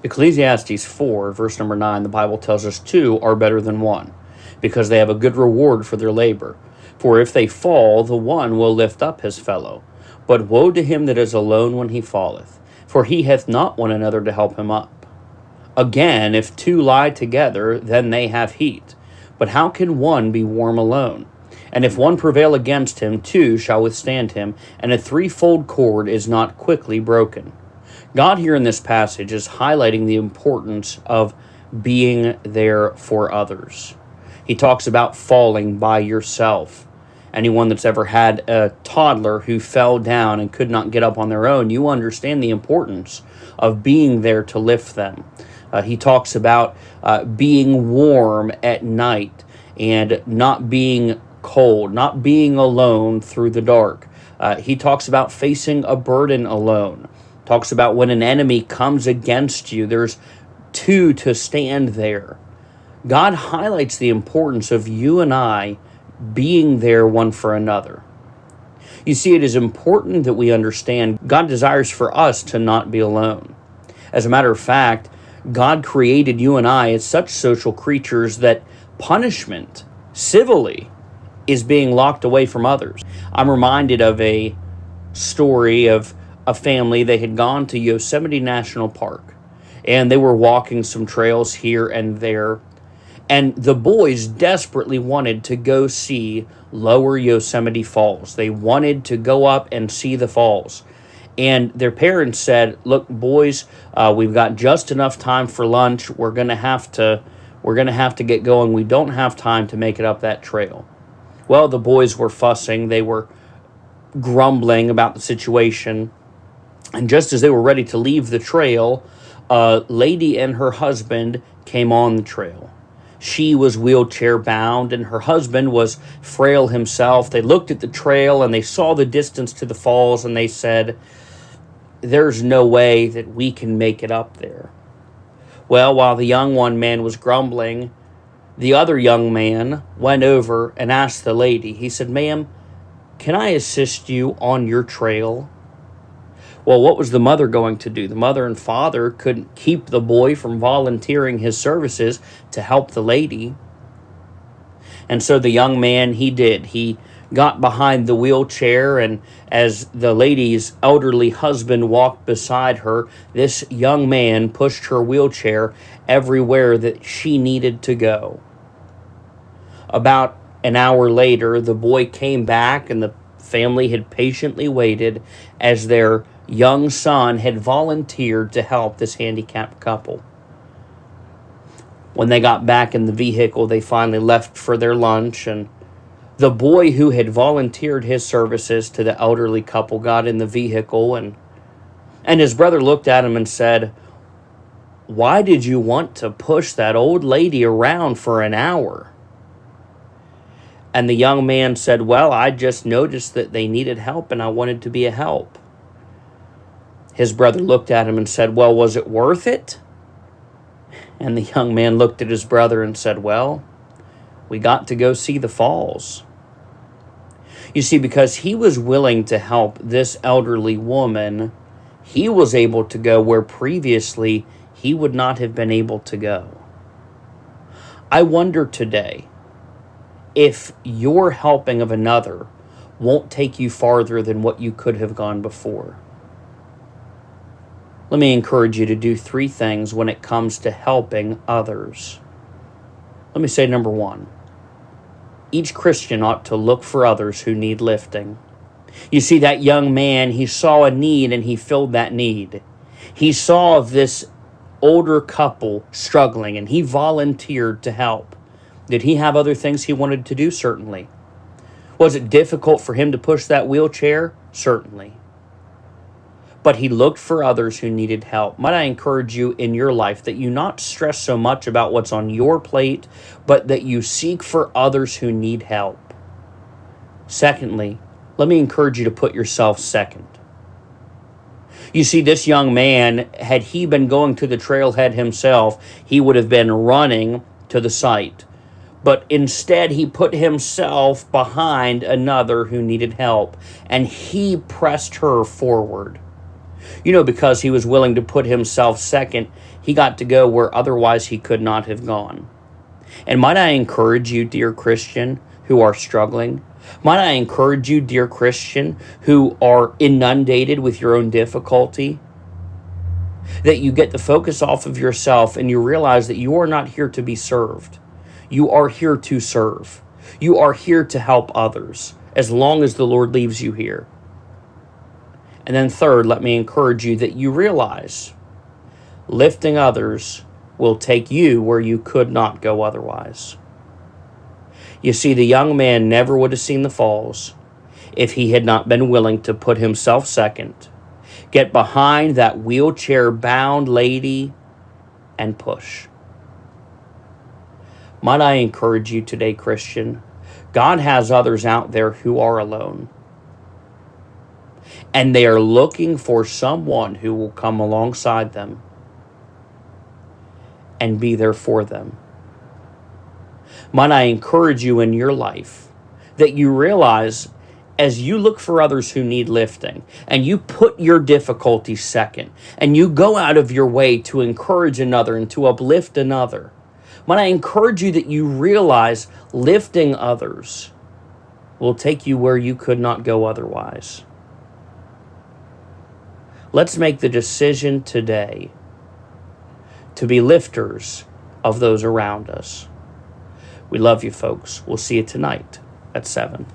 Ecclesiastes 4, verse number 9, the Bible tells us two are better than one, because they have a good reward for their labor. For if they fall, the one will lift up his fellow. But woe to him that is alone when he falleth, for he hath not one another to help him up. Again, if two lie together, then they have heat. But how can one be warm alone? And if one prevail against him, two shall withstand him, and a threefold cord is not quickly broken. God here in this passage is highlighting the importance of being there for others. He talks about falling by yourself. Anyone that's ever had a toddler who fell down and could not get up on their own, you understand the importance of being there to lift them. He talks about being warm at night and not being cold, not being alone through the dark. He talks about facing a burden alone. Talks about when an enemy comes against you, there's two to stand there. God highlights the importance of you and I being there one for another. You see, it is important that we understand God desires for us to not be alone. As a matter of fact, God created you and I as such social creatures that punishment, civilly, is being locked away from others. I'm reminded of a story of a family. They had gone to Yosemite National Park, and they were walking some trails here and there, and the boys desperately wanted to go see Lower Yosemite Falls. They wanted to go up and see the falls. And their parents said, "Look, boys, we've got just enough time for lunch. We're gonna have to get going. We don't have time to make it up that trail." Well, the boys were fussing. They were grumbling about the situation. And just as they were ready to leave the trail, a lady and her husband came on the trail. She was wheelchair bound, and her husband was frail himself. They looked at the trail and they saw the distance to the falls, and they said, "There's no way that we can make it up there." Well, while the young man was grumbling, the other young man went over and asked the lady. He said, "Ma'am, can I assist you on your trail?" Well, what was the mother going to do? The mother and father couldn't keep the boy from volunteering his services to help the lady. And so the young man, he did. He got behind the wheelchair, and as the lady's elderly husband walked beside her, this young man pushed her wheelchair everywhere that she needed to go. About an hour later, the boy came back, and the family had patiently waited as their young son had volunteered to help this handicapped couple. When they got back in the vehicle, they finally left for their lunch, and the boy who had volunteered his services to the elderly couple got in the vehicle, and his brother looked at him and said, "Why did you want to push that old lady around for an hour?" And the young man said, "Well, I just noticed that they needed help, and I wanted to be a help." His brother looked at him and said, "Well, was it worth it?" And the young man looked at his brother and said, "Well, we got to go see the falls." You see, because he was willing to help this elderly woman, he was able to go where previously he would not have been able to go. I wonder today if your helping of another won't take you farther than what you could have gone before. Let me encourage you to do 3 things when it comes to helping others. Let me say number 1. Each Christian ought to look for others who need lifting. You see, that young man, he saw a need and he filled that need. He saw this older couple struggling and he volunteered to help. Did he have other things he wanted to do? Certainly. Was it difficult for him to push that wheelchair? Certainly. But he looked for others who needed help. Might I encourage you in your life that you not stress so much about what's on your plate, but that you seek for others who need help. Secondly, let me encourage you to put yourself second. You see, this young man, had he been going to the trailhead himself, he would have been running to the site. But instead, he put himself behind another who needed help, and he pressed her forward. You know, because he was willing to put himself second, He got to go where otherwise he could not have gone. And might I encourage you, dear Christian, who are struggling? Might I encourage you, dear Christian, who are inundated with your own difficulty? That you get the focus off of yourself and you realize that you are not here to be served. You are here to serve. You are here to help others as long as the Lord leaves you here. And then third, let me encourage you that you realize lifting others will take you where you could not go otherwise. You see, the young man never would have seen the falls if he had not been willing to put himself second, get behind that wheelchair-bound lady, and push. Might I encourage you today, Christian? God has others out there who are alone. And they are looking for someone who will come alongside them and be there for them. Might I encourage you in your life that you realize as you look for others who need lifting and you put your difficulty second and you go out of your way to encourage another and to uplift another, might I encourage you that you realize lifting others will take you where you could not go otherwise. Let's make the decision today to be lifters of those around us. We love you, folks. We'll see you tonight at 7.